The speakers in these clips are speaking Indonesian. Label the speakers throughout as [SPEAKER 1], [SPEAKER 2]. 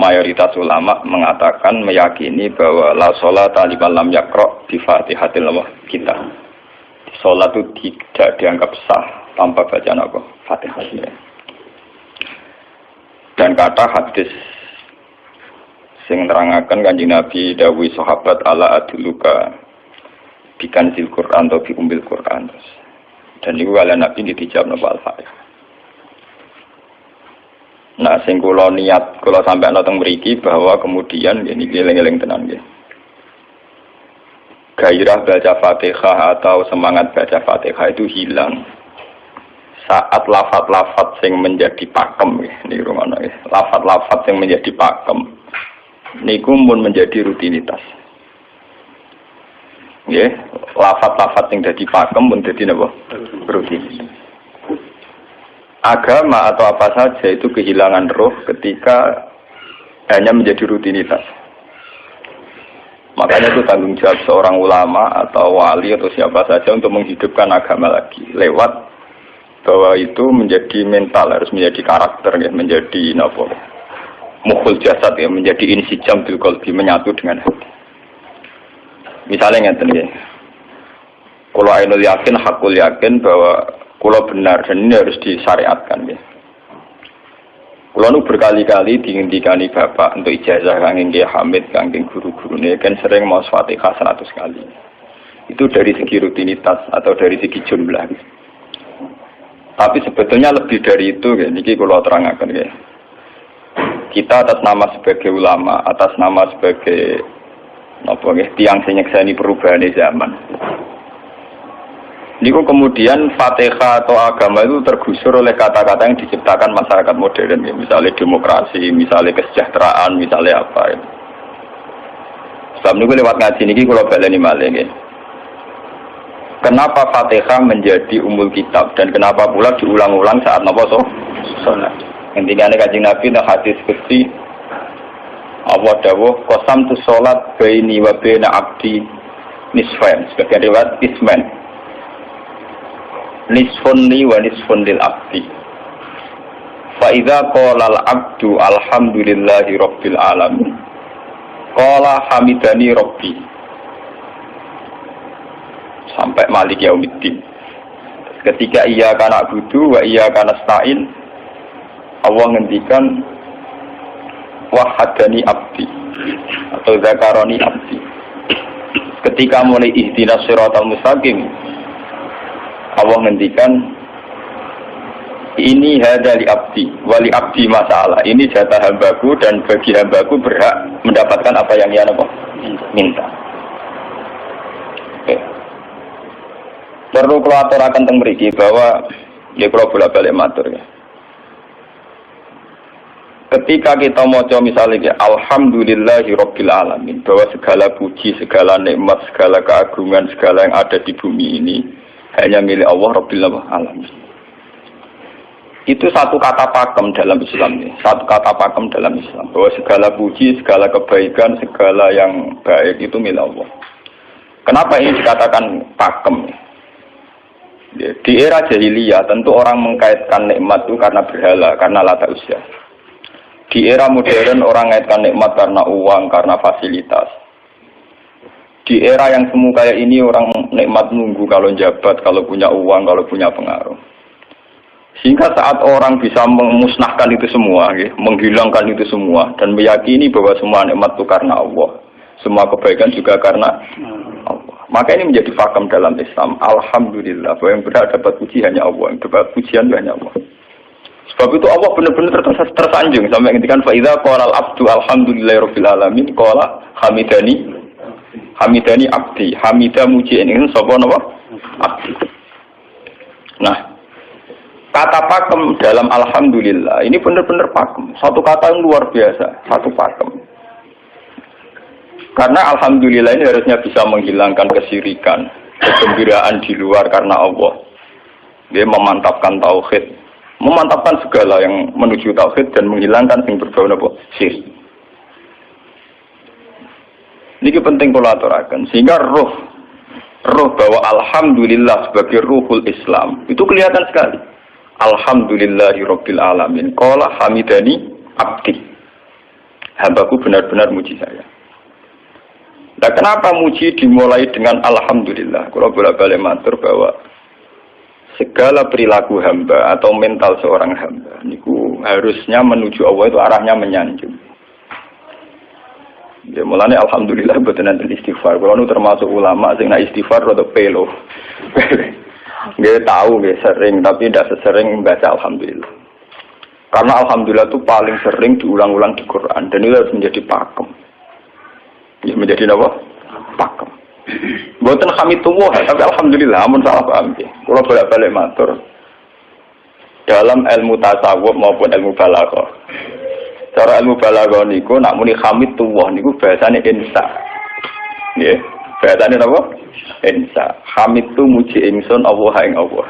[SPEAKER 1] mayoritas ulama mengatakan meyakini bahwa la sholata liman lam yaqra bi Fatihatil Kitab. Salat itu tidak dianggap sah tanpa bacaan apa? Fatihah. Dan kata hadis sing nerangaken Kanjeng Nabi dawuh sahabat ala aduluka bikan sil Quran atau bi umbil Quran. Dan itu kala Nabi dijawab napa Al-Fatihah. Nah, sing kula niat kula sampeyan teng mriki bahwa kemudian ini eling-eling tenan nggih. Gairah baca Fatihah atau semangat baca Fatihah itu hilang saat lafaz-lafaz yang menjadi pakem nggih niku ngono nggih. Lafaz-lafaz yang menjadi pakem niku mun menjadi rutinitas. Nggih, lafaz-lafaz yang dadi pakem mun dadi napa? Rutinitas. Agama atau apa saja itu kehilangan roh ketika hanya menjadi rutinitas. Makanya itu tanggung jawab seorang ulama atau wali atau siapa saja untuk menghidupkan agama lagi lewat bahwa itu menjadi mental, harus menjadi karakter, ya, menjadi mukhul jasad, ya, menjadi insijam bil qalbi, menyatu dengan hati. Misalnya ngeten ya, kalau ainul yakin, hakul yakin bahwa kalau benar, dan ini harus disyariatkan ya. Kalau nu berkali-kali dihentikan bapak untuk ijazah kangge Kiai Hamid, kangge guru-guru ini kan sering mau Fatihah 100 kali. Itu dari segi rutinitas atau dari segi jumlah. Tapi sebetulnya lebih dari itu, ya. Niki kalau terangkan ya. Kita atas nama sebagai ulama, atas nama sebagai tiang sing nyekseni perubahan zaman. Niku kemudian Fatihah atau agama itu tergusur oleh kata-kata yang diciptakan masyarakat modern, ya. Misalnya demokrasi, misalnya kesejahteraan, misalnya apa. Ya. Sebab niku lewat ngaji niki kula baleni malih nggih. Kenapa Fatihah menjadi umul kitab dan kenapa pula diulang-ulang saat napa salat? Intinya Kanjeng Nabi nek hadis qudsi Allah dawuh qasamtu salat baini wa baina abdi nisfain, sebagian riwayat isman. Nisfun li wa nisfun lil abdi. Fa idza qala al abdu alhamdulillahi rabbil alamin. Qala hamidani rabbi. Sampai malik yaumiddin. Ketika ia kana budu wa ia kana stain, Allah ngendikan wahadani abdi atau zakaroni abdi. Ketika mulai ihdinas siratal mustaqim, Allah ngendikan ini hadali abdi wali abdi masalah, ini jatah hambaku dan bagi hambaku berhak mendapatkan apa yang ia minta. Oke. Perlu kulatur akan teng mriki bahwa ya kula bolak-balik matur ya. Ketika kita maca misalnya alhamdulillahi rabbil alamin, bahwa segala puji, segala nikmat, segala keagungan, segala yang ada di bumi ini hanya milik Allah Rabbil Alamin. Itu satu kata pakem dalam Islam nih. Satu kata pakem dalam Islam. Bahwa segala puji, segala kebaikan, segala yang baik itu milik Allah. Kenapa ini dikatakan pakem? Di era jahiliyah tentu orang mengkaitkan nikmat itu karena berhala, karena lata usia. Di era modern orang mengaitkan nikmat karena uang, karena fasilitas. Di era yang semu kayak ini orang nikmat nunggu kalau jabat, kalau punya uang, kalau punya pengaruh. Sehingga saat orang bisa memusnahkan itu semua, ya, menghilangkan itu semua, dan meyakini bahwa semua nikmat itu karena Allah, semua kebaikan juga karena Allah. Maka ini menjadi fakam dalam Islam. Alhamdulillah, bahwa yang berhak dapat puji hanya Allah, yang dapat pujian hanya Allah. Sebab itu Allah benar-benar tersanjung sampai ngendikan fa idza qala al-abdu alhamdulillahirabbil alamin qala hamidani abdi, hamidah muji ini sapa napa? Abdi. Nah, kata pakem dalam alhamdulillah ini benar-benar pakem. Satu kata yang luar biasa, satu pakem. Karena alhamdulillah ini harusnya bisa menghilangkan kesyirikan, kegembiraan di luar karena Allah. Dia memantapkan tauhid, memantapkan segala yang menuju tauhid dan menghilangkan yang berbau napa? Syirik. Ini penting kalau aturakan, sehingga roh bahwa alhamdulillah sebagai ruhul Islam itu kelihatan sekali. Alhamdulillahirabbil alamin. Qala hamidani abdi. hambaku benar-benar muji saya. Nah, kenapa muji dimulai dengan alhamdulillah? Kalau bolak-balik matur bahwa segala perilaku hamba atau mental seorang hamba niku harusnya menuju Allah itu arahnya menyanjung. Ya mulane alhamdulillah mboten enten istighfar. Kalau nu termasuk ulama sing nek istighfar rada pelo. Nggih tahu nggih sering tapi tidak sesering membaca alhamdulillah. Karena alhamdulillah itu paling sering diulang-ulang di Quran dan itu harus menjadi pakem. Ya menjadi apa? Pakem. Mboten hamidullah tapi alhamdulillah amun salah paham nggih. Kula bolak-balik matur. Dalam ilmu tasawuf maupun ilmu balaghah. Cara ilmu balaghah niku nak muni hamidullah niku bahasane insa. Nggih. Bahasane napa? Insa. Hamid tu muji ingsun Allah ing Allah.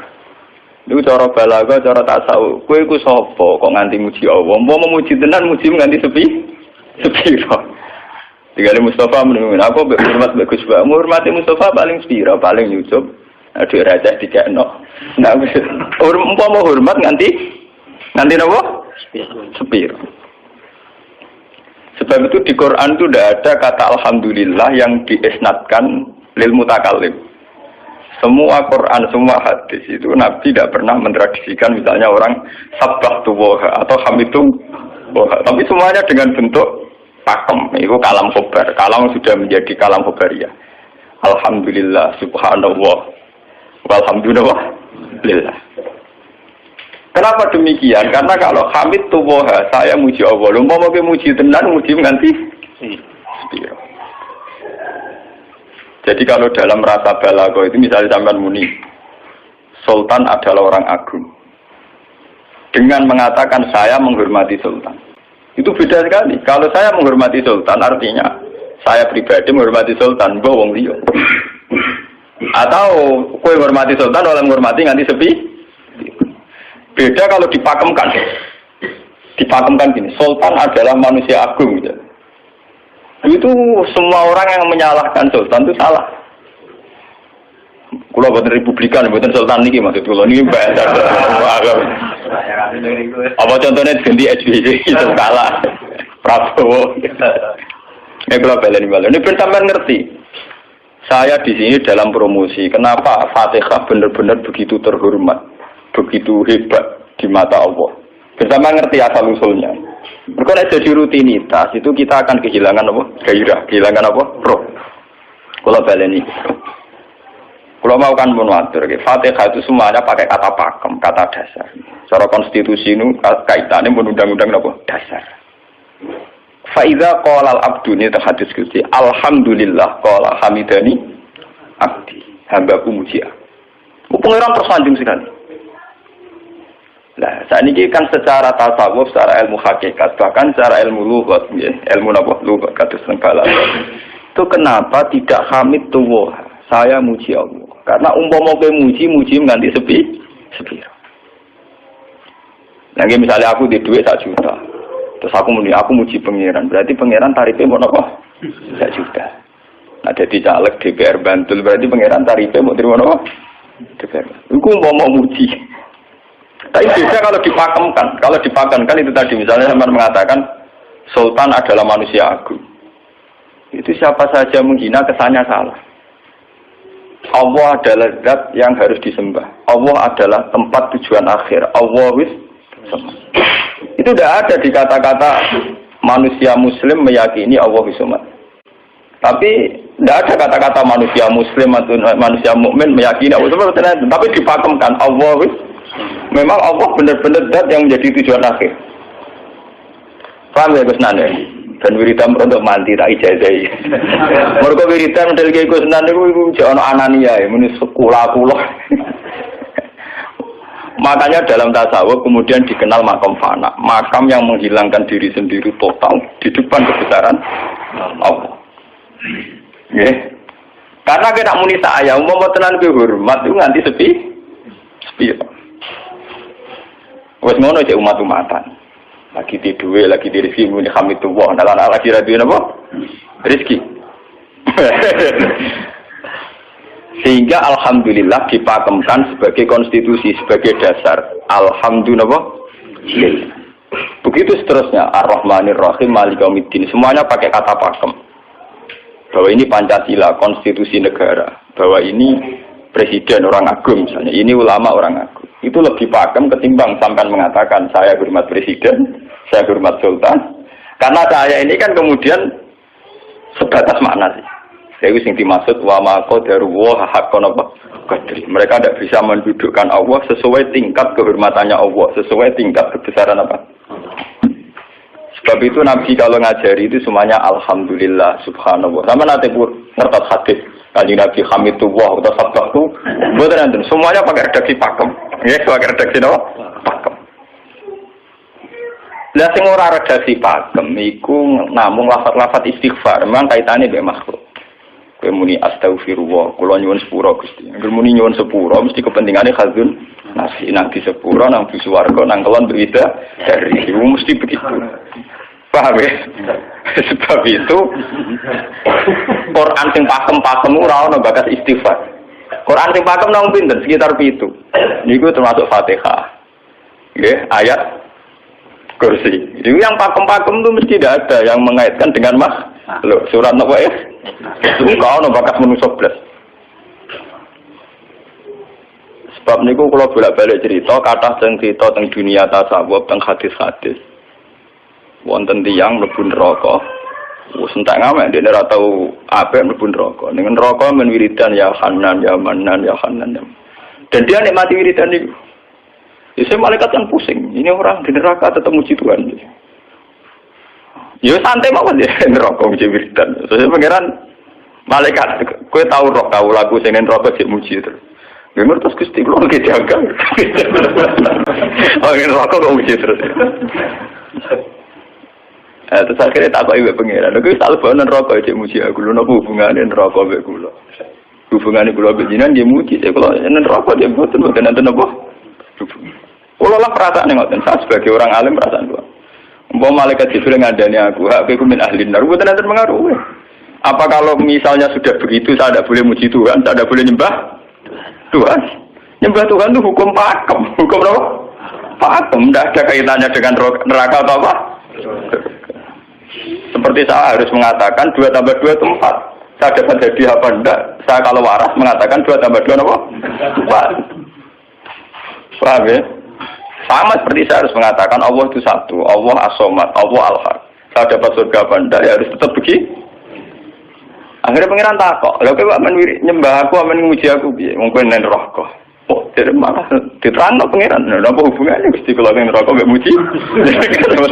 [SPEAKER 1] Niku cara balaghah, cara tasawuf. Kowe iku sapa kok nganti muji Allah? Mau memuji tenan muji nganti sepiro. Tinggal Mustafa menunggu. Aku hormat bagus Pak. Menghormati Mustafa paling sepiro, paling nyucup. Aduh raja dikekno. Nah, umpama hormat nganti napa? Sepiro. Sebab itu di Quran itu tidak ada kata alhamdulillah yang diisnadkan lil mutakallim. Semua Quran, semua hadis itu Nabi tidak pernah mentradisikan misalnya orang sabbahtu wa atau hamidtu wa. Tapi semuanya dengan bentuk pakem. Itu kalam khobar. Kalam sudah menjadi kalam khobariyah. Alhamdulillah subhanallah walhamdulillah lillah. Kenapa demikian? Karena kalau hamid tuwoha, saya muji Allah. Lumpah mau muji tenan, muji nganti sepiro. Jadi kalau dalam rasa balaghah itu misalnya sampean muni, Sultan adalah orang agung. Dengan mengatakan saya menghormati Sultan. Itu beda sekali. Kalau saya menghormati Sultan artinya saya pribadi menghormati Sultan, mbah wong liya. Atau kowe menghormati Sultan oleh menghormati nganti sepi. Beda kalau dipakemkan. Dipakemkan gini, Sultan adalah manusia agung gitu. Itu semua orang yang menyalahkan Sultan itu salah. Kalau buatan Republikan, buatan Sultan ini maksud kalau ini bahasa apa contohnya ganti SBY itu kalah Prabowo. Ini kalau balen ini benar-benar ngerti. Saya di sini dalam promosi. Kenapa Fatihah benar-benar begitu terhormat? Begitu hebat di mata Allah. Bersama ngerti asal usulnya. Berkena jadi rutinitas itu kita akan kehilangan apa? Gairah, kehilangan apa? Roh. Kalau baleni. Kalau mau kan menwatur, Fatihah itu semuanya pakai kata pakem, kata dasar. Secara konstitusi itu kaitannya undang-undang apa? Dasar. Faiza qala al-abdu ni hadis Gusti. Alhamdulillah qala hamidani abdi. Hambaku muji. Pengiran tersanjung sekali. Nah, saat ini kan secara tasawuf, secara ilmu hakikat, bahkan secara ilmu lughat, ya, ilmu apa? Lughat kados balaghah. Itu kenapa tidak hamid tuwah? Saya muji Allah. Karena umpama kowe muji nganti sepi. Nah, misalnya aku di duit 1 juta. Terus aku muji pangeran. Berarti pangeran tarifnya mau apa? 1 juta. Nah, jadi caleg DPR Bantul berarti pangeran tarifnya mau terima apa? DPR. Iku mau muji. Tapi beda kalau dipakemkan. Kalau dipakemkan itu tadi misalnya sampean mengatakan Sultan adalah manusia agung. Itu siapa saja menghina kesannya salah. Allah adalah zat yang harus disembah. Allah adalah tempat tujuan akhir. Allah wis. Itu tidak ada di kata-kata manusia muslim meyakini Allah wisumat. Tapi tidak ada kata-kata manusia muslim atau manusia mukmin meyakini Allah wisumat. Tapi dipakemkan Allah wis. Memang Allah benar-benar zat yang menjadi tujuan akhir. Paham ya Gus Nane? Dan wiridan untuk mandi tak ijazahi. Mergo wiridan model iki Gus Nane iku jek ana anania ya muni sekolah-kulah. Makanya dalam tasawuf kemudian dikenal makam fana, makam yang menghilangkan diri sendiri total di depan kebesaran Allah. Nggih. Karena kita muni saya umpama tenan ki hormat itu nganti sepi. Wes ngono cek umat-umatan. Lagi di duwe, lagi di rezeki muni hamidullah, nalar lagi ra duwe napa? Rezeki. Sehingga alhamdulillah dipakemkan sebagai konstitusi, sebagai dasar. Alhamdulillah. Begitu seterusnya, Ar-Rahmanir Rahim, Maliki Yaumiddin, semuanya pakai kata pakem. Bahwa ini Pancasila, konstitusi negara, bahwa ini presiden orang agung misalnya, ini ulama orang agung. Itu lebih pakem ketimbang sampai mengatakan saya hormat presiden, saya hormat sultan. Karena saya ini kan kemudian sebatas makna sih. Itu yang dimaksud wa ma qadarullaha haqqan qadri. Mereka tidak bisa mendudukkan Allah sesuai tingkat kehormatannya Allah, sesuai tingkat kebesaran apa. Sebab itu Nabi kalau ngajari itu semuanya alhamdulillah subhanallah. Sama nanti pun ngertos hadis Kanjeng Nabi hamidullah atau sabbahu. Betul semuanya pakai redaksi pakem. Ya, pakai redaksi apa? Pakem. Lah sing ora redaksi pakem iku namung lafaz-lafaz istighfar, memang kaitannya mbek makhluk. Kowe muni astagfirullah, kula nyuwun sepura Gusti. Angger muni nyuwun sepura mesti kepentingane khazun nasi nang di sepura nang di swarga nang kelon berbeda dari itu mesti begitu. Paham ya? Sebab itu Quran sing pakem-pakem ora ono bakas istighfar. Quran sing pakem nang pinten sekitar 7. Niku termasuk Fatihah. Nggih, ayat kursi. Itu yang pakem-pakem itu mesti tidak ada yang mengaitkan dengan makhluk. Surat apa ya? Kau no bakat manusia belas. Sebab niku kalau bolak-balik cerita, kata cerita tentang dunia tasawuf, tentang hadis-hadis. Wonten tiyang mlebu neraka. Wis entek ngamek dene ora tau apik mlebu neraka. Ning neraka men wiridan ya Hanan ya Manan ya Hanan. Dan dia nikmati wiridan niku. Jadi malaikat kan pusing. Ini orang di neraka tetap muji Tuhan. Ya santai mawon ya neraka muji wiridan. Saya pangeran malaikat, kowe tahu roh tahu lagu sing neraka sik muji terus. Nggih terus Gusti kula nggih jaga. Oh neraka kok muji terus. Terus akhirnya tak kok ibu pangeran. Kowe tak lebon neraka sik muji aku. Lho napa hubungane neraka mek kula? Hubungane kula bejinan nggih muji sik kula neraka nggih mboten enten apa? Kalau lah perasaan ngoten, saya sebagai orang alim perasaan dua. Umpama malaikat Jibril ngandani aku, aku min ahli nar, bukan nanti mengaruh. Apa kalau misalnya sudah begitu, saya tidak boleh muji Tuhan, saya tidak boleh nyembah Tuhan. Nyembah Tuhan itu hukum pakem, hukum apa? Pakem, tidak ada kaitannya dengan neraka atau apa. Seperti saya harus mengatakan 2 tambah 2 itu 4. Saya dapat jadi apa enggak? Saya kalau waras mengatakan 2 tambah 2 apa? 4. Paham ya? Sama seperti saya harus mengatakan Allah itu satu, Allah as-somad, Allah al-haq. Saya dapat surga apa enggak, ya harus tetap begitu. Akhirnya pangeran takok, lha kowe men nyembah aku, men nguji aku piye? Wong kowe nen neraka. Oh, dari mana diterangno pangeran? Lha apa hubungannya Gusti kula ning neraka mek muji?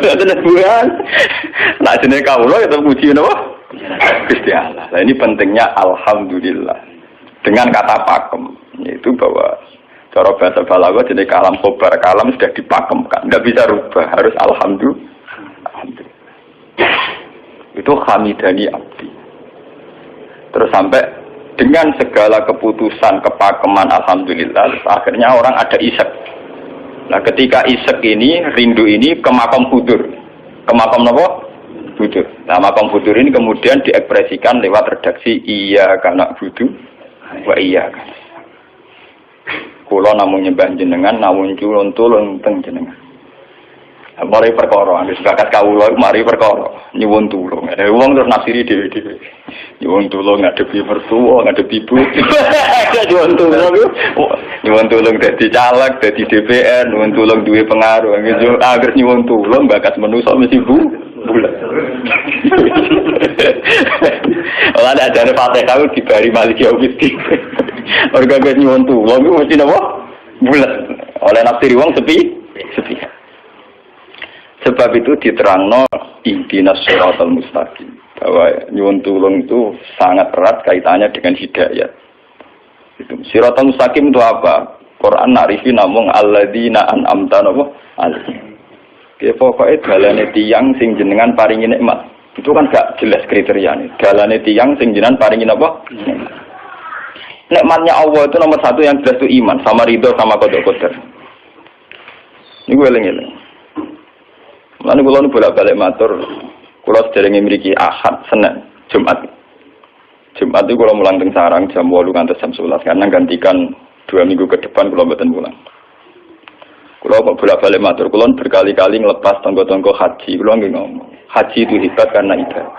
[SPEAKER 1] Ada hubungan. Lah jenenge kawula ya tetep muji napa? Gusti Allah. Lah ini pentingnya alhamdulillah. Dengan kata pakem, yaitu bahwa cara bahasa balaghah jadi kalam khobar, kalam sudah dipakemkan, tidak bisa rubah, harus alhamdulillah. Itu hamidani abdi. Terus sampai dengan segala keputusan kepakeman alhamdulillah, akhirnya orang ada isek. Nah ketika isek ini, rindu ini ke makam hudur. Ke makam apa? Hudur. Nah makam hudur ini kemudian diekspresikan lewat redaksi iya kana hudu wa iya kana. Kula namung nyembah jenengan, namung culun-tulun teng jenengan. Mari perkara, wis bakat kawula mari perkara, nyuwun tulung. Wong terus nafsiri dhewe-dhewe. Nyuwun tulung ngadepi mertua, ngadepi ibu. Nyuwun tulung. Nyuwun tulung dadi caleg, dadi DPR, nyuwun tulung duwe pengaruh. Agar nyuwun tulung bakat manusa mesti bulat. Ora ada jare Fatihah dibari Maliki Yaumiddin. Orga wis nyuwun tulung iku mesti napa? Bulat. Oleh nafsiri wong sepi. Sebab itu diterangno ihdinas shiratal mustaqim, bahwa nyuwun tulung itu sangat erat kaitannya dengan hidayat. Itu shiratal mustaqim itu apa? Quran narifi namung alladzina an'amta alaihim. Ya pokoke dalane tiyang sing jenengan paringi nikmat. Itu kan gak jelas kriteriane. Dalane tiyang sing jenengan paringi apa? Nikmatnya Allah itu nomor 1 yang jelas itu iman, sama ridho sama qada-qadar. Niku eling-eling. Lalu kalau nu bolak-balik matur, kalau sedereng memiliki Ahad, Senin, Jumat. Jumat itu kalau mulang teng sarang jam 8 ngantos jam 11 karena gantikan 2 minggu ke depan kalau mboten pulang. Kalau kok bolak-balik matur, kulon berkali-kali ngelepas tonggo-tonggo haji, kulon nggih ngomong. Haji itu hebat karena ibadah.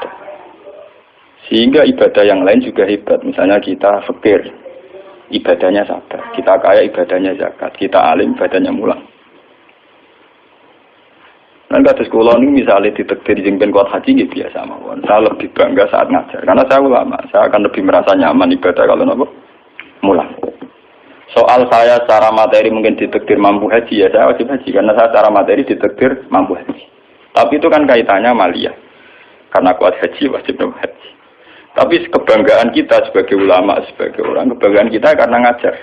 [SPEAKER 1] Sehingga ibadah yang lain juga hebat. Misalnya kita fakir, ibadahnya sabar. Kita kaya, ibadahnya zakat. Kita alim, ibadahnya mulang. Dan kata sekolah ini misalnya ditekdir jengben kuat haji, ya biasa mawon. Saya lebih bangga saat ngajar. Karena saya ulama, saya akan lebih merasa nyaman ibadah kalau nopo mulang. Soal saya secara materi mungkin ditekdir mampu haji, ya saya wajib haji. Karena saya secara materi ditekdir mampu haji. Tapi itu kan kaitannya maliyah. Karena kuat haji, wajib haji. Tapi kebanggaan kita sebagai ulama, sebagai orang, kebanggaan kita karena ngajar.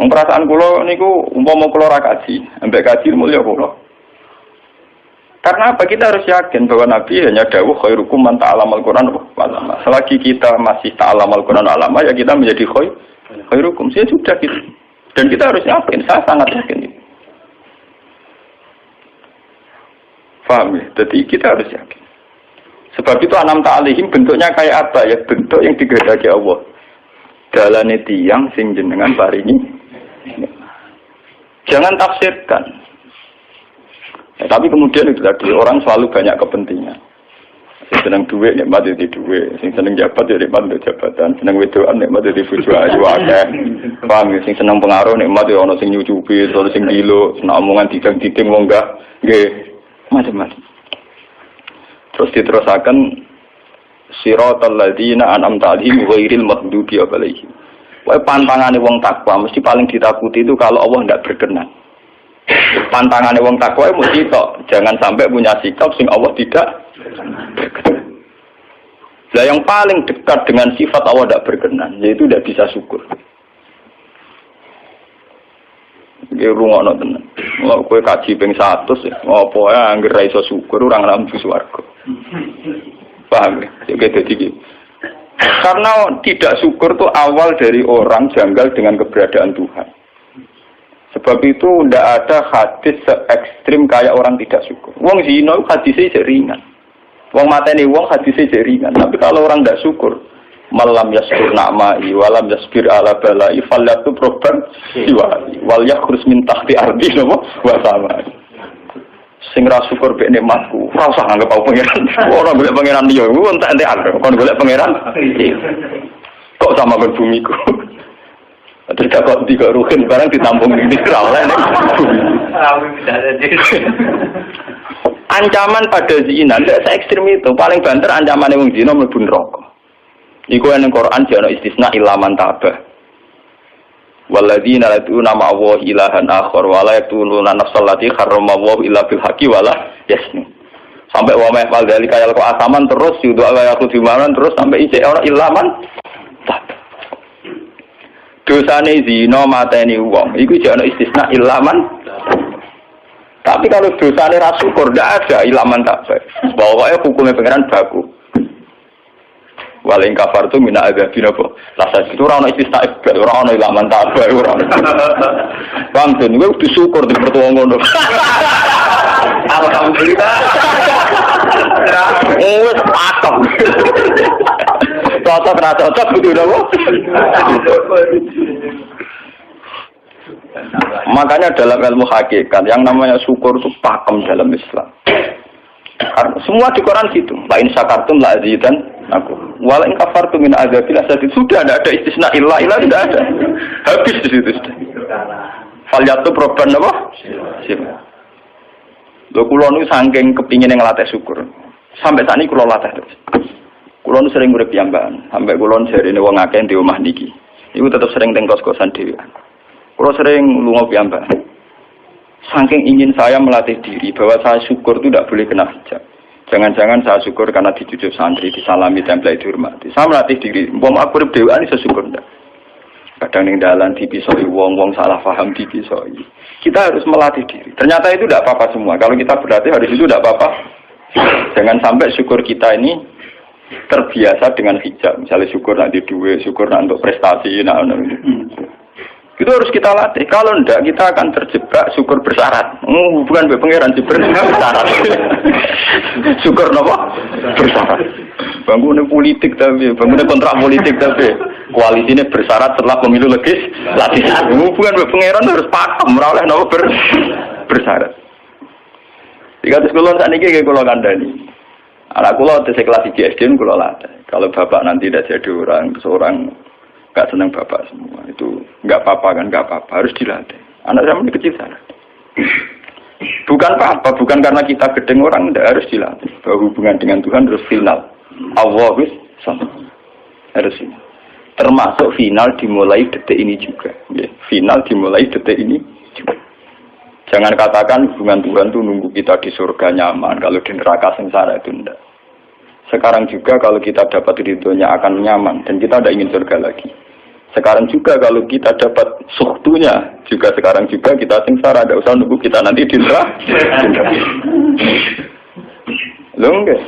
[SPEAKER 1] Perasaan kula niku umpama kula ra kaji, ambek kaji mulya kula. Karena apa? Kita harus yakin bahwa Nabi hanya dawuh khairukum man ta'allamal Qur'an wa 'allama. Selagi kita masih ta'allamal Qur'an wa 'allama, ya kita menjadi khairukum. Ya sudah gitu. Dan kita harus yakin, saya sangat yakin itu. Paham ya? Jadi kita harus yakin. Sebab itu anam ta'alihim bentuknya kayak apa ya? Bentuk yang digedaki Allah. Dalane tiyang sing jenengan paringi. Jangan tafsirkan. Ya, tapi kemudian itu tadi orang selalu banyak kepentingan. Sing seneng duit nikmat di duit, sing seneng jabat ya nikmat di jabatan, seneng wedoan nikmat di bojo ayu akeh. Paham ya? Sing seneng pengaruh nikmat ya ana sing nyucupi, ana sing gilo, seneng omongan didang-diding wong enggak nggih macam-macam. Terus diterusaken siratal ladzina an'amta 'alaihim ghairil maghdubi 'alaihim. Wae pantangane wong takwa mesti paling ditakuti itu kalau Allah tidak berkenan. Pantangane wong takwa mesti tok, jangan sampai punya sikap sing Allah tidak berkenan. Lah yang paling dekat dengan sifat Allah tidak berkenan yaitu tidak bisa syukur. Nggih rungokno tenan. Kalau kowe kaji ping 100 ya, ngopo ae anggere ra iso syukur ora ngambu swarga. Paham ya? Jadi karena tidak syukur itu awal dari orang janggal dengan keberadaan Tuhan. Sebab itu tidak ada hadis se-ekstrim kayak orang tidak syukur. Wong zina hadisnya ringan. Wong mateni wong hadisnya ringan. Tapi kalau orang tidak syukur, malam yaskur na'ma'i walam yasbir ala bala'i falyatu proban siwa'i wal yakhrus min tahti ardi wa samai. Sing ra syukur mek nikmatku, ora usah anggap aku pangeran. Ora golek pangeran liya, ku entek-entekan. Kon golek pangeran. Kok sama ben bumiku. Terus kok tiga ruhin barang ditampung di ora oleh nek bumi. Ancaman pada zina ndak se-ekstrem itu. Paling banter ancamane wong zina mlebu neraka. Iku ning Quran jane istisna ilaman tabah. Walladzina yad'una ma'allahi ilahan akhar wa la yaqtuluna nafsal lati harramallahu illa bil haqqi wa la yasnu. Sampai wa ma fal dalika yalqa asaman terus yudu ala yaqtu dimanan terus sampai isih ora ilaman. Dosane zina mateni wong iku jane istisna ilaman. Tapi kalau dosane ra syukur ndak ada ilaman tak baik. Pokoke hukume pangeran baku. Waling kafar tu mina azabina po. Rasa itu ora ono istisna ibad, ora ono ilaman tabah ora. Bang den kowe kudu syukur di mertua ngono. Alhamdulillah. Wes patok. Cocok ra cocok kudu napa? Makanya dalam ilmu hakikat yang namanya syukur itu pakem dalam Islam. Semua di Quran gitu. Lain syakartum la azidan aku. Walain kafartum min azabil asad. Sudah tidak ada istisna illa tidak ada. Habis di situ sudah. Falyatu proban apa? Siapa? Lho kula nu saking kepingin ngelatih syukur. Sampai saat ini kula latih terus. Kula nu sering urip piyambakan. Sampai kula jarine wong akeh di omah niki. Iku tetep sering teng kos-kosan dhewe. Kula sering lunga piyambakan. Saking ingin saya melatih diri bahwa saya syukur itu tidak boleh kena hijab. Jangan-jangan saya syukur karena dicucuk santri, disalami, tempel, dihormati. Saya melatih diri. Wong aku urip dhewean iso syukur ndak. Kadang ning dalan dipisoi wong salah paham dipisoi. Kita harus melatih diri. Ternyata itu tidak apa-apa semua. Kalau kita berlatih hari itu tidak apa-apa. Jangan sampai syukur kita ini terbiasa dengan hijab. Misalnya syukur nak di duit, syukur nak untuk prestasi, itu harus kita latih. Kalau enggak, kita akan terjebak syukur bersyarat. Bukan pangeran bersyarat. Syukur apa? Bersyarat. Bangunnya politik tapi, bangunnya kontrak politik tapi. koalisinya bersyarat setelah pemilu legislatif. Hubungan pangeran harus pakem, ora oleh napa bersyarat. Jika sekolah saat ini kayak kalau kandani, anak kulo tes kelas SD kulo latih. Kalau bapak nanti tidak jadi seorang nggak senang bapak semua itu nggak apa-apa kan, nggak apa-apa, harus dilatih. Anak saya masih kecil sana. Bukan apa-apa, bukan karena kita gedeng orang, tidak harus dilatih. Bahwa hubungan dengan Tuhan harus final. Allah sama harus final. Termasuk final dimulai detik ini juga. Ya, final dimulai detik ini juga. Jangan katakan hubungan Tuhan itu nunggu kita di surga nyaman, kalau di neraka sengsara itu tidak. Sekarang juga kalau kita dapat ridhonya akan nyaman dan kita tidak ingin surga lagi. Sekarang juga kalau kita dapat suhtunya, juga sekarang juga kita sengsara, tidak usah nunggu kita nanti di neraka. Loh enggak.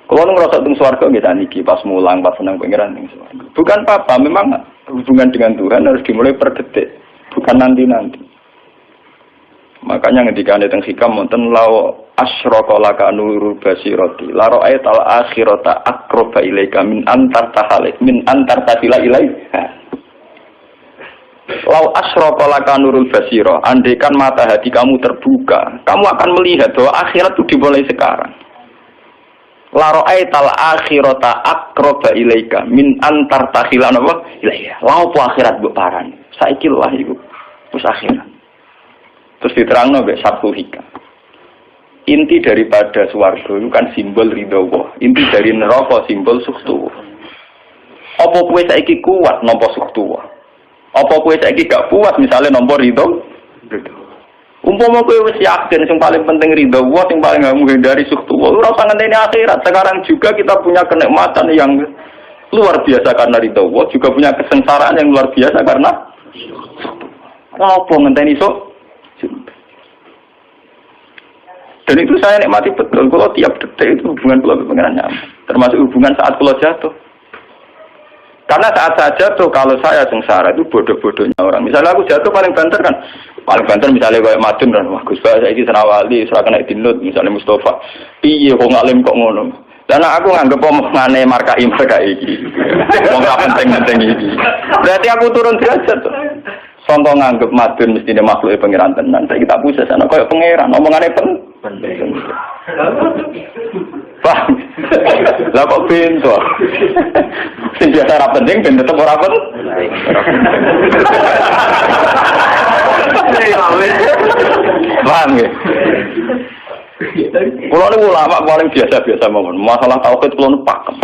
[SPEAKER 1] Kalau ngerasa teng swarga kita niki pas mulang, pas senang pengiran teng swarga. Bukan apa-apa, memang hubungan dengan Tuhan harus dimulai per detik, bukan nanti-nanti. Makanya ketika teng hikam wonten law asyraqa laka nurul basirati la ra'aital akhirata aqraba ilaika min antar tasila ilaiha. Law asyraqa laka nurul basira, andaikan mata hati kamu terbuka, kamu akan melihat bahwa akhirat itu dimulai sekarang. La ra'aital akhirata aqraba ilaika min antar tasila ilaiha. Law akhirat mbok parani. Saiki lah iku wis akhirat. Terus diterangno mbek Sabtu Hikam. Inti daripada swarga itu kan simbol ridho Allah. Inti dari neraka simbol suktu. Apa kowe saiki kuat nampa suktu? Apa kowe saiki gak kuat misalnya nampa ridho? Umpama kowe wis yakin sing paling penting ridho Allah, sing paling gak menghindari suktu. Ora usah ngenteni akhirat. Sekarang juga kita punya kenikmatan yang luar biasa karena ridho Allah, juga punya kesengsaraan yang luar biasa karena suktu. Apa ngenteni sok? Dan itu saya nikmati betul. Kalau tiap detik itu hubungan kalau pengenan nyaman. Termasuk hubungan saat kalau jatuh. Karena saat saya jatuh, kalau saya sengsara itu bodoh-bodohnya orang. Misalnya aku jatuh paling banter kan. Paling banter misalnya kayak Madun kan. Wah Gus Bah, saya ini senawali, serah kena dinut. Misalnya Mustafa. Iya kok ngalim kok ngono. Dan aku nganggep omongane markai iki. Wong gak penting-penting iki. Berarti aku turun derajat tuh. Contoh nganggep Madun mestine makhluk pangeran tenan. Saya kita pusat sana koyo pangeran, omongane penting. Paham? Lah kok pintu? Sing biasa ora penting ben tetep ora penting. Paham ya? Kulo niku ulama paling biasa-biasa mawon. Masalah tauhid kulo pakem.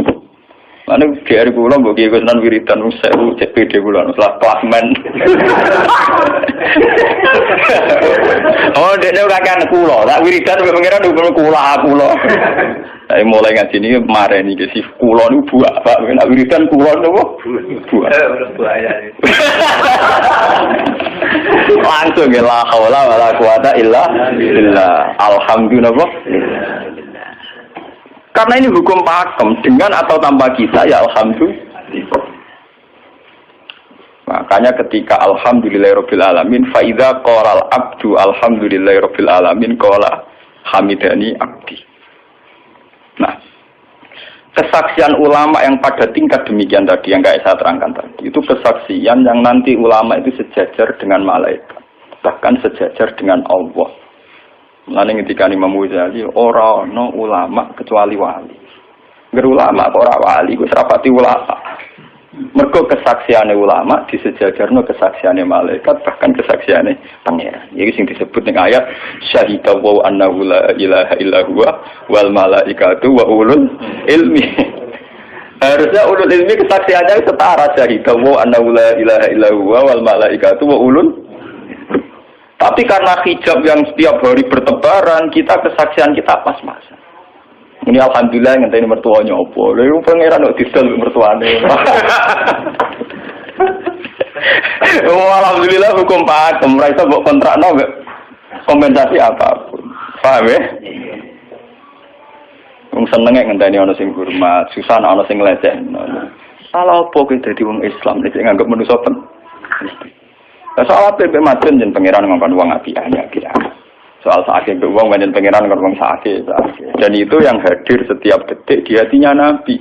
[SPEAKER 1] Ane dari kula mbok iki kenan wiridan wis sewu cek PD kula setelah klasmen. Oh, dene ora kan kula, tak wiridan mbek pengiran hukum kula. Saya mulai ngaji ini mareni ke si kula niku buak, Pak. Nek wiridan kula niku buak. Langsung ya la haula wala quwata illa billah. Alhamdulillah. Karena ini hukum pakem, dengan atau tanpa kita ya alhamdulillah. Makanya ketika alhamdulillahirabbil alamin fa idza qala al-abdu alhamdulillahirabbil alamin qala hamidani abdi. Nah, kesaksian ulama yang pada tingkat demikian tadi yang kayak saya terangkan tadi, itu kesaksian yang nanti ulama itu sejajar dengan malaikat, bahkan sejajar dengan Allah. Mulane ketika Imam Ghazali ora ana ulama kecuali wali. Ngger ulama kok ora wali, wis rapati ulama. Mergo kesaksiane ulama disejajarno kesaksiane malaikat, bahkan kesaksiane pangeran. Iki sing disebut ning ayat syahida wa annahu la ilaha illa huwa wal malaikatu wa ulul ilmi. Harusnya ulul ilmi kesaksiannya setara syahida wa annahu la ilaha illa huwa wal malaikatu wa ulul. Tapi karena hijab yang setiap hari bertebaran, kita kesaksian kita pas-pasan. Ini alhamdulillah ngenteni mertuanya opo. Lha pangeran kok disel mertuane. Alhamdulillah hukum pakem, ora iso mbok kontrakno kompensasi apapun. Paham ya? Wong senenge ngenteni ana sing hormat, susah ana sing lecehno. Salah opo kuwi dadi wong Islam nek nganggep manusa soal apa Madun jen pangeran ngomong uang apian. Soal sakit uang jen pangeran ngomong sakit. Dan itu yang hadir setiap detik di hatinya Nabi.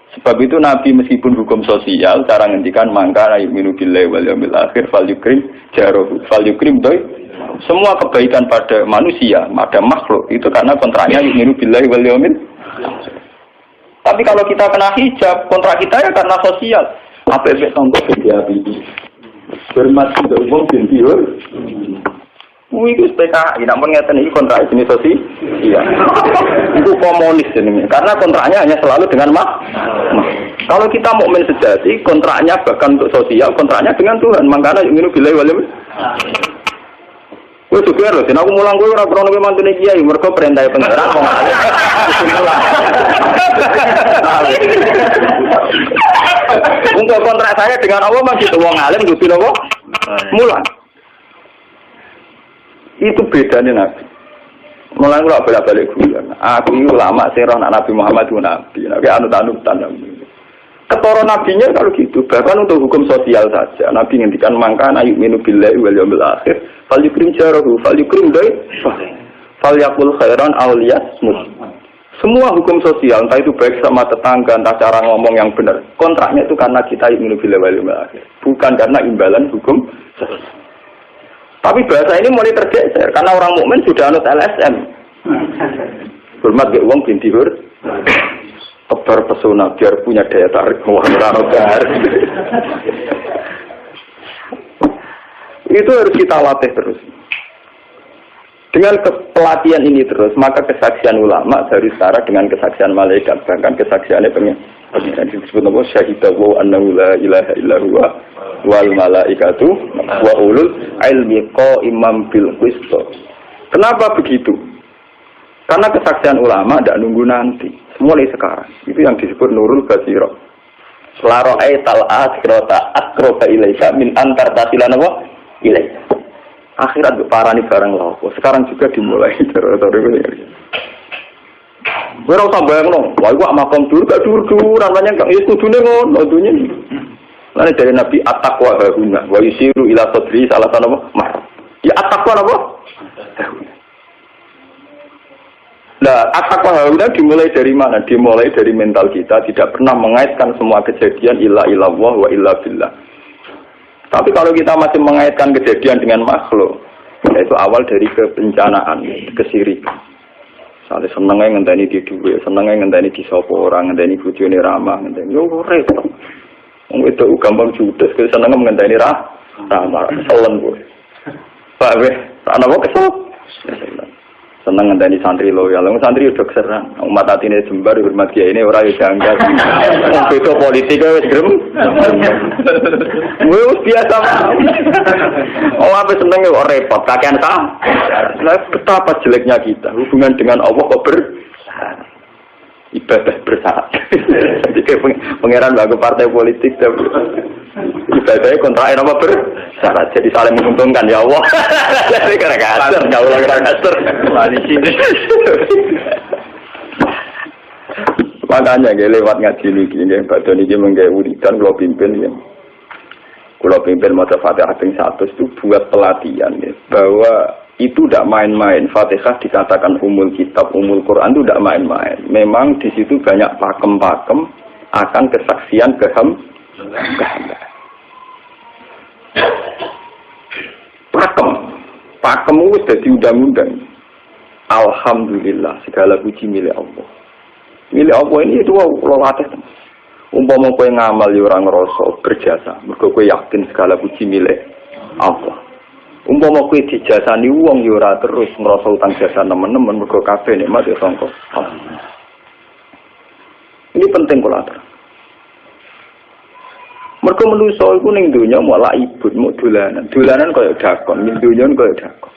[SPEAKER 1] Sebab itu Nabi meskipun hukum sosial, cara ngendikan mangka yu'minu billahi wal yaumil akhir falyukrim jarohu falyukrim doi. Semua kebaikan pada manusia, pada makhluk itu karena kontraknya yu'minu billahi wal yaumil akhir. Tapi kalau kita kena hijab, kontrak kita ya karena sosial. Apa efek contoh hijab ini? Hormat sudah umum bintiur. Itu PKI, namun ngeten ini kontrak jenis sosial. Iya. Itu komunis ini. Karena kontraknya hanya selalu dengan Kalau kita mukmin sejati, kontraknya bahkan untuk sosial, kontraknya dengan Tuhan. Makanya yu'minu billahi wal yaumil akhir. Kowe juga lho, aku mulang kowe ora krono kowe mantune kiai, mergo perintah pangeran wong alim. Untuk kontrak saya dengan Allah masih wong alim kudu napa? Mulang. Itu bedanya Nabi. Mulang kula bolak-balik guyon. Aku iki ulama sing roh Nabi Muhammad ku nabi. Nek anut-anutan. Ketara nabinya kalau gitu, bahkan untuk hukum sosial saja. Nabi ngendikan mangkana yu'minu billahi wal yaumil akhir, falyukrim jarahu, falyukrim dai, falyaqul khairan aw liyasmut. Semua hukum sosial, entah itu baik sama tetangga, entah cara ngomong yang benar. Kontraknya itu karena kita yu'minu billahi wal yaumil akhir, bukan karena imbalan hukum sosial. Tapi bahasa ini mulai tergeser karena orang mukmin sudah anut LSM. Hormat ke uang binti hur. Kebar pesona biar punya daya tarik itu harus kita latih terus. Dengan pelatihan ini terus, maka kesaksian ulama dari setara dengan kesaksian malaikat, bahkan kesaksiannya pengen disebut nama syahidahu annahu la ilaha illa huwa wal malaikatu wa ulul ilmi qaimam bil qist. Kenapa begitu? Karena kesaksian ulama tidak nunggu nanti, mulai sekarang. Itu yang disebut nurul basirah. Laro'ai tal'at krota akroba ilaika min antar tasilan apa? Ilaika. Akhirat parani barang lopo. Sekarang juga dimulai. Gue rasa bayang no. Wah, gue makom dulu gak dur-dur. Namanya gak istudune ngono dunya. Lalu dari Nabi at-taqwa hahuna wa yusiru ila sadri salah satu apa? Ya at-taqwa apa? Nah, at-taqwa hahuna dimulai dari mana? Dimulai dari mental kita, tidak pernah mengaitkan semua kejadian illa illallah wa illa billah. Tapi kalau kita masih mengaitkan kejadian dengan makhluk, yaitu awal dari kebencanaan, kesirikan. Misalnya senengnya ngenteni di duwe, senengnya ngenteni di sapa orang, ngenteni bojone ramah, ngenteni yo repot. Wong itu gampang judes, senengnya ngenteni ramah, keselen kowe. Pak weh, ana kok kesel? Seneng ngenteni santri loyal. Santri udah keserang. Umat atine jembar hormat kiai ini ora yo janggal. Beda politik wis grem. Wis biasa. Apa seneng kok repot kakean ta? Lah betapa jeleknya kita. Hubungan dengan Allah kok ibadah bersyarat. Jadi pangeran bagi partai politik ibadahnya kontraknya apa bersyarat. Jadi saling menguntungkan ya Allah. Jadi kadang-kadang nggak ulang kadang-kadang. Makanya lewat ngaji ini, badan ini menggawe wiridan kalau pimpin ya. Kalau pimpin maca Fatihah ping 100 itu buat pelatihan ya, bahwa itu tidak main-main. Fatihah dikatakan umul kitab, umul Quran itu tidak main-main. Memang di situ banyak pakem-pakem akan kesaksian kehambaan. Pakem itu sudah diundang-undang. Alhamdulillah, segala puji milik Allah. Milik Allah ini itu Allah latih. Umpama kowe ngamal ya ora ngrasa berjasa, mergo kowe yakin segala puji milik Allah. Umpama kowe dijasani wong ya ora terus ngrasa utang jasa nemen-nemen mergo kabeh nikmat ya sangka Allah. Ini penting kula atur. Mergo manusa iku ning donya malah ibut muk dolanan. Dolanan kaya dakon, ning donya kaya dakon.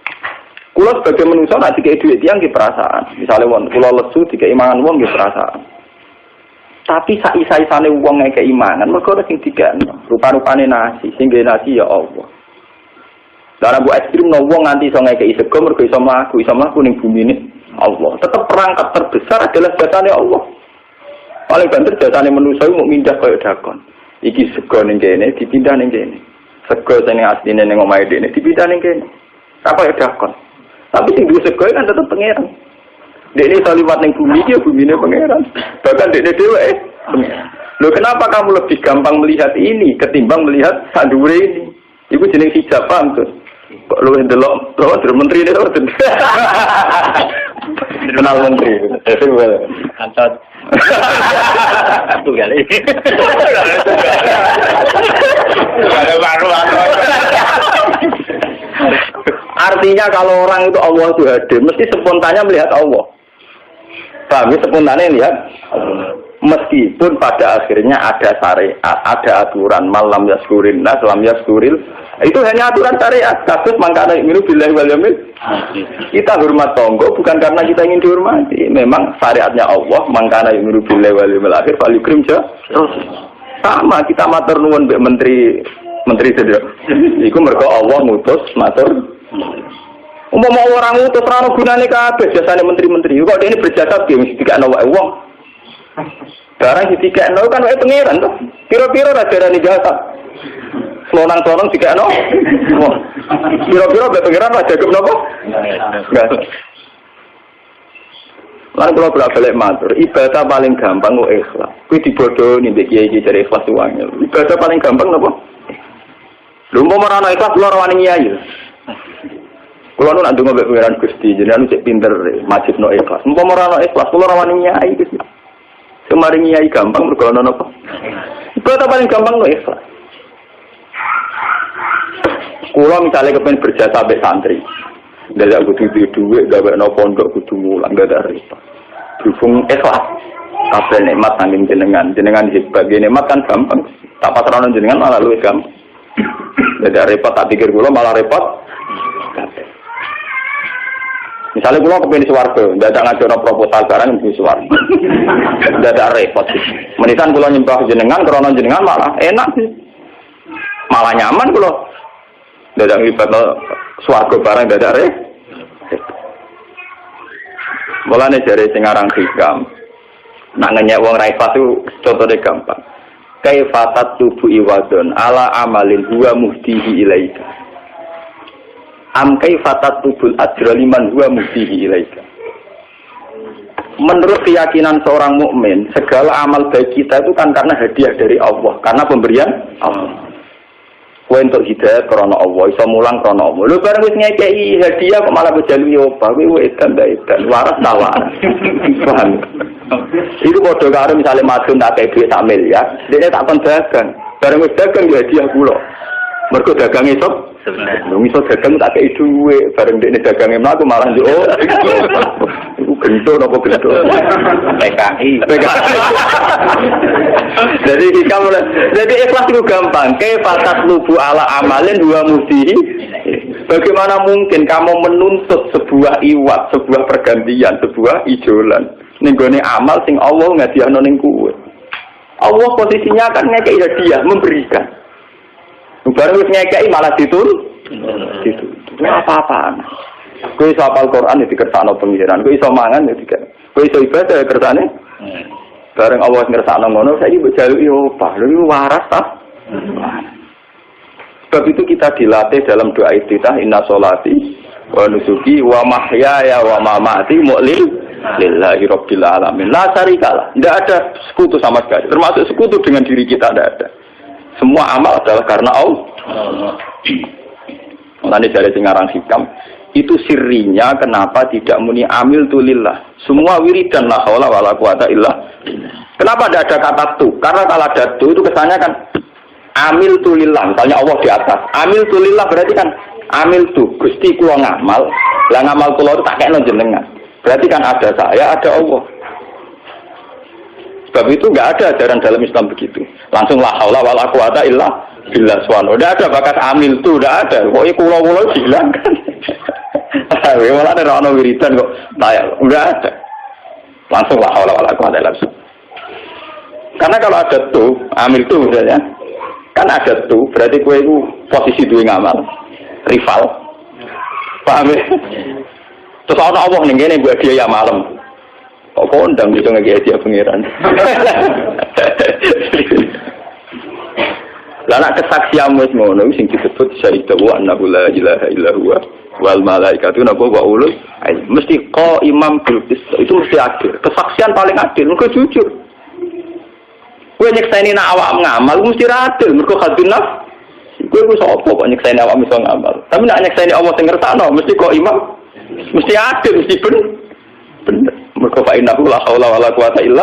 [SPEAKER 1] Kula sebagai manusa nek dikek dhuwit tiyang nggih perasaan. Misale wong kula lesu dikek mangan wong nggih perasaan. Tapi saisa-isane wong ngekek imangan mergo sing digakno. Rupa-rupane nasi, sing ngene nasi ya Allah. Lah bu es krim no wong nganti iso ngekeki sego mergo iso mlaku ning bumine Allah. Tetep perangkat terbesar adalah jasane Allah. Paling banter jasane manusa mau mindah kaya dakon. Iki sego ning kene dipindah ning kene. Sego sing asline ning omahe dene dipindah ning kene. Apa ya dakon. Tapi sing duwe sego kan tetep pangeran. Dekne iso liwat ning bumi iki ya bumine pangeran. Bahkan dekne dhewe pangeran. Loh kenapa kamu lebih gampang melihat ini ketimbang melihat sadure ini? Iku jeneng hijab paham tuh. Kok lu ndelok terus menteri itu kenal menteri.
[SPEAKER 2] Kantor. Satu kali.
[SPEAKER 1] Artinya kalau orang itu Allah itu hadir, mesti spontannya melihat Allah. Paham? Spontannya lihat. Meskipun pada akhirnya ada syariat, ada aturan malam yaskurin nas, lam yaskuril, itu hanya aturan syariat. Kasus mangkana minu billahi wal yaumil. Kita hormat tonggo bukan karena kita ingin dihormati. Memang syariatnya Allah mangkana minu billahi wal yaumil akhir fal yukrim ja. Sama kita matur nuwun mbek menteri sedaya. Iku mergo Allah ngutus matur. Umpama orang ngutus ora ono gunane kabeh jasane menteri-menteri. Kok dene berjasa piye mesti dikakno wae wong. Barang dikekno kan wae pangeran to. Piro-piro ra darani jasa. Slonang-slonang dikekno. Piro-piro wae pangeran ra jago napa? Enggak. Lan kula balik matur, ibadah paling gampang kok ikhlas. Kuwi dibodohi mbek kiai-kiai dari ikhlas uangnya. Ibadah paling gampang napa? Lho mau ora ana ikhlas kula ora wani kiai. Kula nu nak ndonga mbek pangeran Gusti, jenengan cek pinter majibno ikhlas. Umpama ora ana ikhlas kula ora wani kiai Gusti. Kemarin kiai gampang mergo ana napa? Ibadah paling gampang kok ikhlas. Kula misalnya kepen berjasa sampai santri. Ndak kudu duwe gawekno pondok kudu mulang ndak ada repot. Berhubung ikhlas. Kabeh nikmat saking jenengan hebat nikmat kan gampang. Tak pasrahno jenengan malah luwih gampang. Ndak ada repot tak pikir kula malah repot. Misalnya kula kepen swarga, ndak ada ngajono proposal barang di swarga. Ndak ada repot. Menitan kula nyembah jenengan krana jenengan malah enak sih. Malah nyaman kula. Ndak ada nglibatno swarga barang ndak ada repot. Mulane jare sing aran hikam. Nak ngenyek wong ra ikhlas itu contone gampang. Kaifatat tubu iwadon ala amalin huwa muhtihi ilaika. Am kaifatat tubul ajra liman huwa muhtihi ilaika. Menurut keyakinan seorang mukmin, segala amal baik kita itu kan karena hadiah dari Allah, karena pemberian Allah. Kowe entuk hidayah krana Allah, iso mulang krana Allah. Lho bareng wis ngekeki hadiah kok malah bejalu yo apa, kowe edan ta edan, waras ta waras. Paham? Iku padha karo misale madun tak kei dhuwit sak miliar, dene tak kon dagang. Bareng wis dagang yo hadiah kula. Mergo dagang iso sebenarnya. Iso dagang tak kei dhuwit, bareng dene dagange mlaku malah yo. Iku gento napa gento? PKI. Jadi ikhlas itu gampang. Kaifatat lubu ala amalin dua mustihi. Bagaimana mungkin kamu menuntut sebuah iwat, sebuah pergantian, sebuah ijolan ning gone amal sing Allah ngadiahno ning kowe. Allah posisinya kan ngekeki hadiah, memberikan. Bareng wis ngekeki malah ditulung. Itu apa-apaan. Kowe iso hafal Quran ya dikersakno pengiran, kowe iso mangan ya dikersakno. Kowe iso ibadah ya kersane. Bareng Allah ngersakno ngono, saiki mbok jaluki opah. Lha iku waras ta? Sebab itu kita dilatih dalam doa iftitah inna sholati wa nusuki wa mahyaya wa mamati lillahi rabbil alamin. La syarikalah. Tidak ada sekutu sama sekali. Termasuk sekutu dengan diri kita tidak ada. Semua amal adalah karena Allah. Mulane dari sing aran hikam itu sirinya kenapa tidak muni amil tu lillah. Semua wiridan la haula wala quwata illa. Kenapa tidak ada kata tu? Karena kalau ada tu itu kesannya kan amil tu lillah. Misalnya Allah di atas. Amil tu lillah berarti kan amil tu Gusti kula ngamal. Lah ngamal kula itu tak kekno jenengan. Berarti kan ada saya, ada Allah. Sebab itu enggak ada ajaran dalam Islam begitu. Langsung la haula wala quwata illa billah subhanahu. Enggak ada bakat amil tu, enggak ada. Pokoke kula-kula bilang kan. Malah ada orang wiridan kok tayal, enggak ada. Langsung la haula wala quwata illa billah. Karena kalau ada tuh, amil tuh misalnya, kan ada tuh, berarti kowe itu posisi duwe ngamal, rival. Paham ya? Terus ana Allah ning kene mbok dia ya malam. Kok kondang iso ngeki dia pangeran. Lah nek kesaksian wis ngono sing disebut syahidu wa annahu la ilaha illa huwa wal malaikatu napa wa ulul mesti imam bil qist itu mesti adil. Kesaksian paling adil mergo jujur. Kowe nyekseni nak awak ngamal mesti adil mergo hadun nafs. Kowe ku sapa kok nyekseni awak iso ngamal. Tapi nak nyekseni Allah sing ngersakno mesti kok imam mesti adil mesti bener. Mergo fa innahu la haula wala quwata illa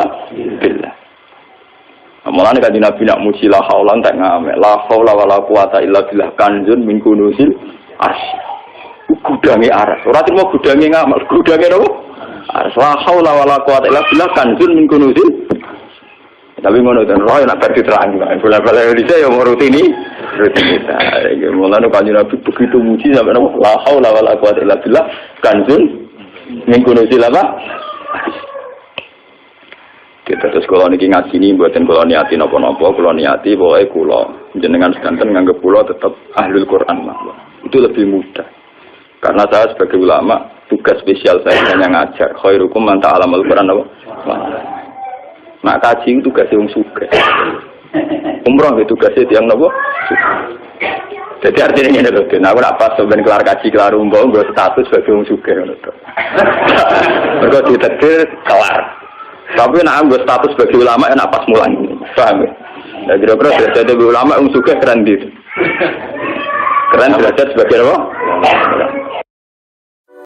[SPEAKER 1] billah. Mulane kanjeng Nabi nak muji la haula tak ngamek. La haula wala quwata illa billah kanjun min kunusil arsy. Gudange aras. Ora terima gudange ngamal, gudange nopo? Aras. La haula wala quwata illa billah kanjun min kunusil. Tapi ngono ten roh nak bar diterang. Bola-bola dise yo rutini. Rutinitas. Mulane kanjeng Nabi begitu muji sampai nopo? La haula wala quwata illa billah kanjun min kunusil apa? Kita terus kalau niki ngaji ini buatin kalau niati nopo-nopo, kalau niati boleh kulo jenengan sekanten nganggep kulo tetap ahlul Quran lah. Itu lebih mudah. Karena saya sebagai ulama tugas spesial saya hanya ngajar. Khairukum man ta'allamal Quran apa? Nak kaji itu tugasnya wong sugih. Umroh itu tugasnya tiyang napa? Jadi artinya ini lho, nah aku nak pas sebenarnya kelar kaji kelar umroh gue status sebagai wong sugih ngono to. Mergo ditetir kelar. Tapi nak ambil status sebagai ulama enak pas mulan, paham ya? Nah kira-kira derajat sebagai ulama suka keren gitu, keren derajat sebagai apa?